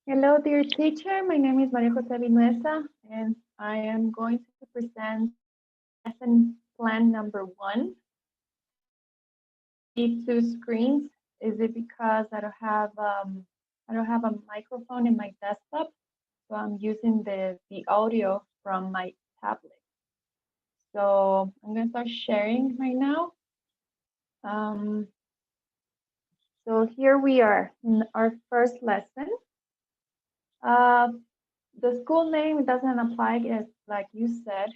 Hello, dear teacher. My name is Maria Jose Vinuesa, and I am going to present lesson plan number 1. See two screens. Is it because I don't have a microphone in my desktop, so I'm using the audio from my tablet. So I'm going to start sharing right now. Um, so here we are in our first lesson. Uh, the school name doesn't apply, as like you said.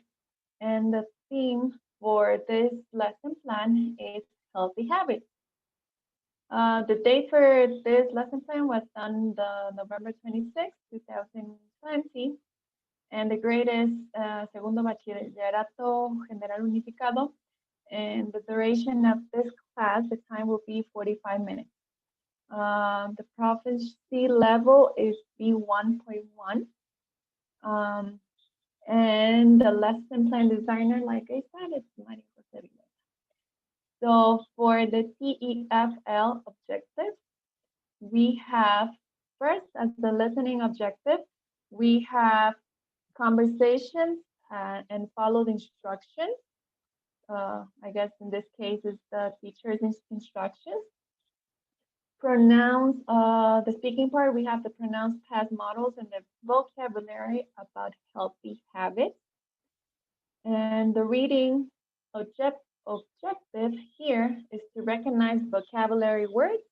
And the theme for this lesson plan is healthy habits. The date for this lesson plan was on the November 26, 2020, and the grade is Segundo Bachillerato General Unificado. And the duration of this class, the time will be 45 minutes. The proficiency level is B1.1. Um, and the lesson plan designer, like I said, it's Maria Jose. So for the TEFL objective, we have first as the listening objective, we have conversations and follow the instructions. I guess in this case is the teacher's instructions. Pronounce the speaking part, we have the pronounce past models and the vocabulary about healthy habits. And the reading objective here is to recognize vocabulary words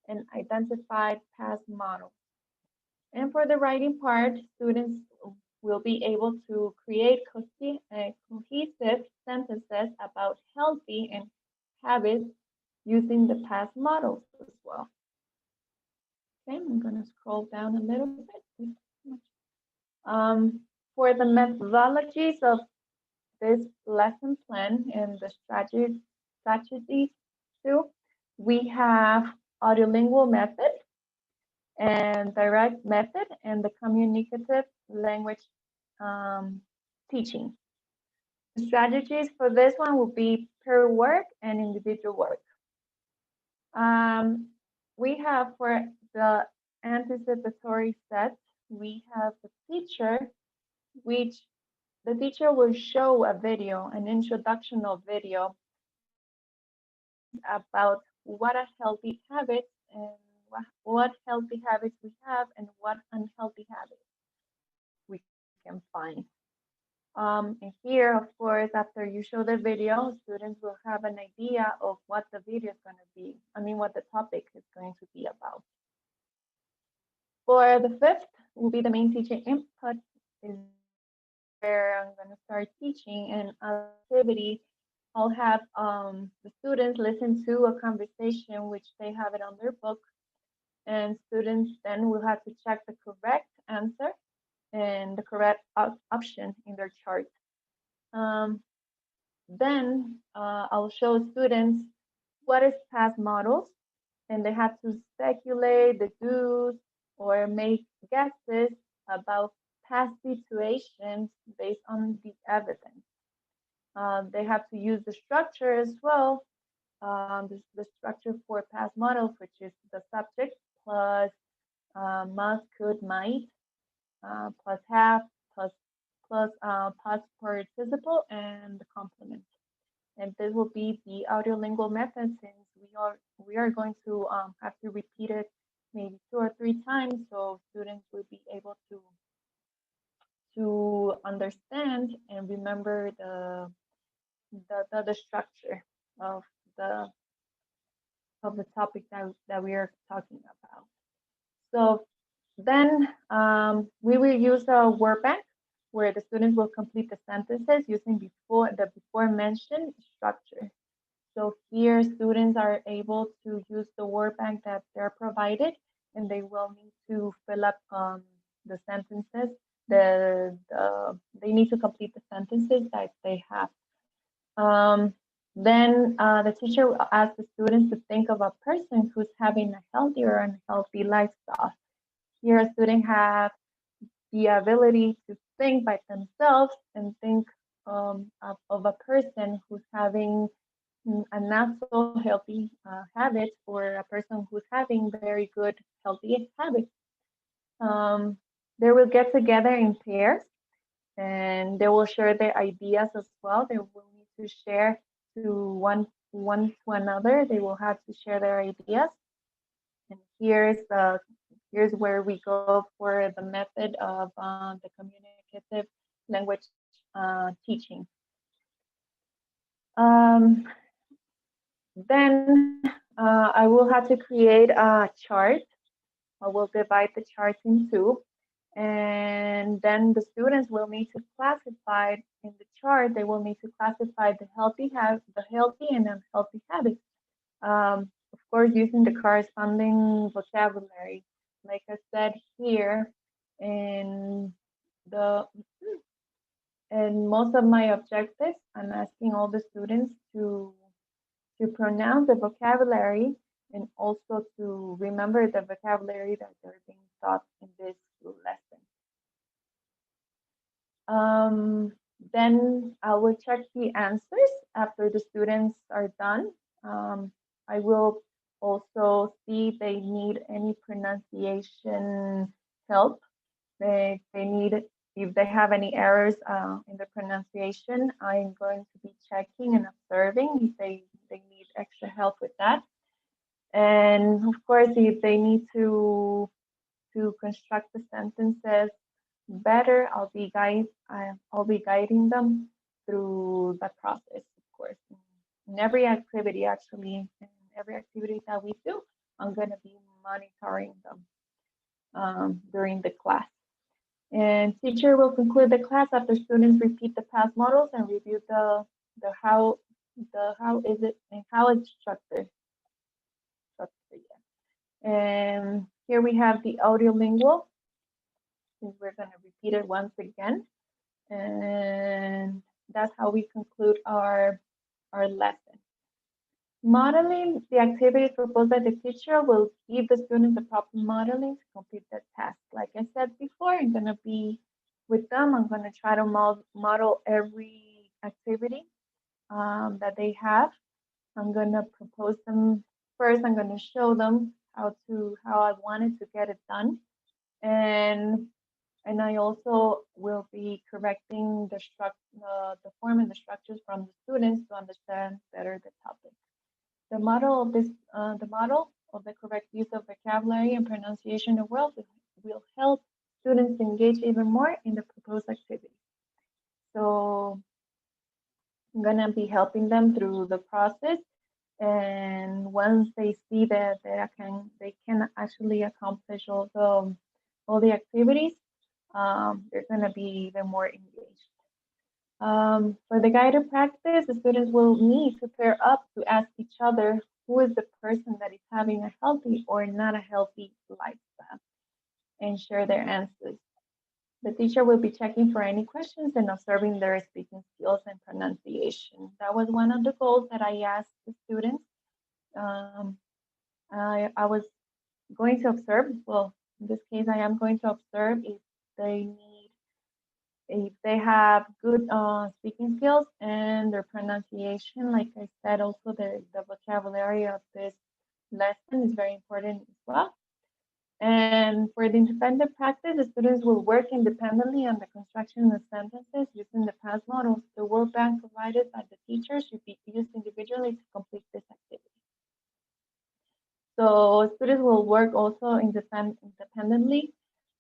and identify past models. And for the writing part, students will be able to create cohesive sentences about healthy and habits using the past models as well. Okay, I'm going to scroll down a little bit. For the methodologies of this lesson plan and the strategies too, we have audiolingual method and direct method and the communicative language teaching. The strategies for this one will be peer work and individual work. We have for the anticipatory set, we have the teacher, which the teacher will show a video, an introductional video about what are healthy habits and what healthy habits we have and what unhealthy habits we can find. And here, of course, after you show the video, students will have an idea of what the video is going to be. What the topic is going to be about. For the fifth will be the main teaching input, is where I'm going to start teaching and activity. I'll have the students listen to a conversation which they have it on their book, and students then will have to check the correct answer and the correct option in their chart. Then I'll show students what is past models, and they have to speculate the do's or make guesses about past situations based on the evidence. They have to use the structure as well, the structure for past models, which is the subject plus must, could, might, plus have, plus past participle, and the complement. And this will be the audiolingual method, since we are going to have to repeat it maybe 2 or 3 times, so students will be able to understand and remember the structure of the topic that we are talking about. So then we will use a word bank where the students will complete the sentences using the before mentioned structure. So here students are able to use the word bank that they're provided, and they will need to fill up the sentences. They need to complete the sentences that they have. Then the teacher will ask the students to think of a person who's having a healthy or unhealthy lifestyle. Here, a student has the ability to think by themselves and think of a person who's having a not so healthy habit, or a person who's having very good healthy habits. They will get together in pairs and they will share their ideas as well. They will need to share to one to another. They will have to share their ideas. And here's where we go for the method of the communicative language teaching. Then I will have to create a chart. I will divide the chart in two, and then the students will need to classify in the chart. They will need to classify the healthy and unhealthy habits. Of course, using the corresponding vocabulary. Like I said here, in the in most of my objectives, I'm asking all the students to pronounce the vocabulary and also to remember the vocabulary that they're being taught in this lesson. Then I will check the answers after the students are done. I will also see if they need any pronunciation help. They need, if they have any errors in the pronunciation, I'm going to be checking and observing if they need extra help with that. And of course, if they need to construct the sentences better, I'll be guiding them through the process, of course. In every activity, actually, in every activity that we do, I'm going to be monitoring them during the class. And teacher will conclude the class after students repeat the past models and review the how how is it and how it's structured. And here we have the audio lingual. We're going to repeat it once again. And that's how we conclude our lesson. Modeling, the activity proposed by the teacher will give the students the proper modeling to complete the task. Like I said before, I'm going to be with them. I'm going to try to model every activity that they have. I'm going to propose them first. I'm going to show them how I wanted to get it done. And I also will be correcting the form and the structures from the students to understand better the topic. The model of the correct use of vocabulary and pronunciation of words will help students engage even more in the proposed activity. So I'm gonna be helping them through the process, and once they see that they can actually accomplish all the activities, they're gonna be even more engaged. For the guided practice, the students will need to pair up to ask each other who is the person that is having a healthy or not a healthy lifestyle and share their answers. The teacher will be checking for any questions and observing their speaking skills and pronunciation. That was one of the goals that I asked the students. I was going to observe, well, in this case, I am going to observe if they have good speaking skills and their pronunciation. Like I said, also the vocabulary of this lesson is very important as well. And for the independent practice, the students will work independently on the construction of sentences using the past models. The word bank provided by the teacher should be used individually to complete this activity. So students will work also independently,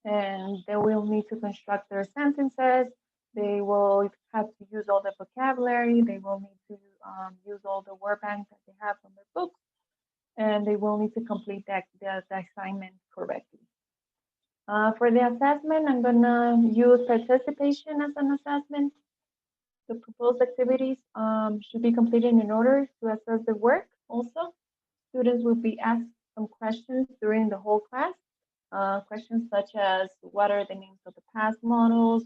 and they will need to construct their sentences. They will have to use all the vocabulary. They will need to use all the word banks that they have from their books, and they will need to complete the assignment correctly. For the assessment, I'm gonna use participation as an assessment. The proposed activities should be completed in order to assess the work. Also, students will be asked some questions during the whole class. Questions such as what are the names of the past models,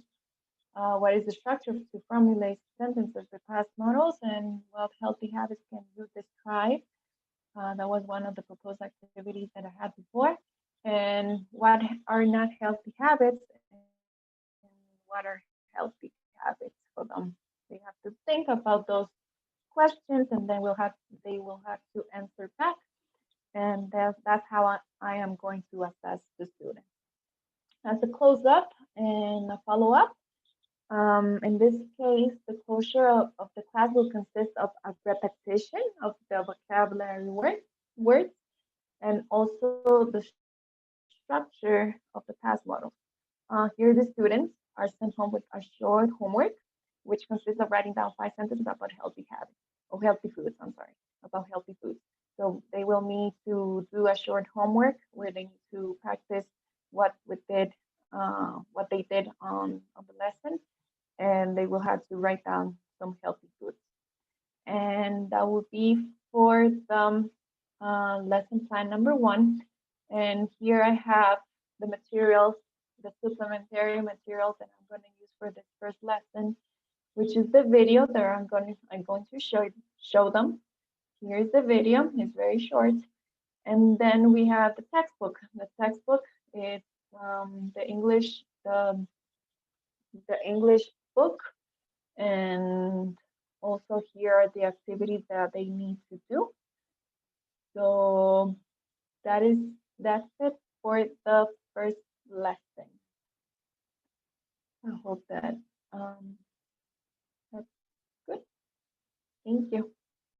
what is the structure to formulate sentences with past models, and what healthy habits can you describe. That was one of the proposed activities that I had before. And what are not healthy habits and what are healthy habits for them. They have to think about those questions and then they will have to answer back. And that's how I am going to assess the students. In this case, the closure of the class will consist of a repetition of the vocabulary words and also the structure of the past model. Here, the students are sent home with a short homework, which consists of writing down 5 sentences about healthy habits, or healthy foods, I'm sorry, about healthy foods. So they will need to do a short homework where they need to practice what we did, what they did on the lesson, and they will have to write down some healthy foods. And that would be for the lesson plan number 1. And here I have the materials, the supplementary materials that I'm going to use for this first lesson, which is the video that I'm going to show them. Here's the video. It's very short. And then we have the textbook. The textbook is the English book, and also here are the activities that they need to do. So that's it for the first lesson. I hope that that's good. Thank you.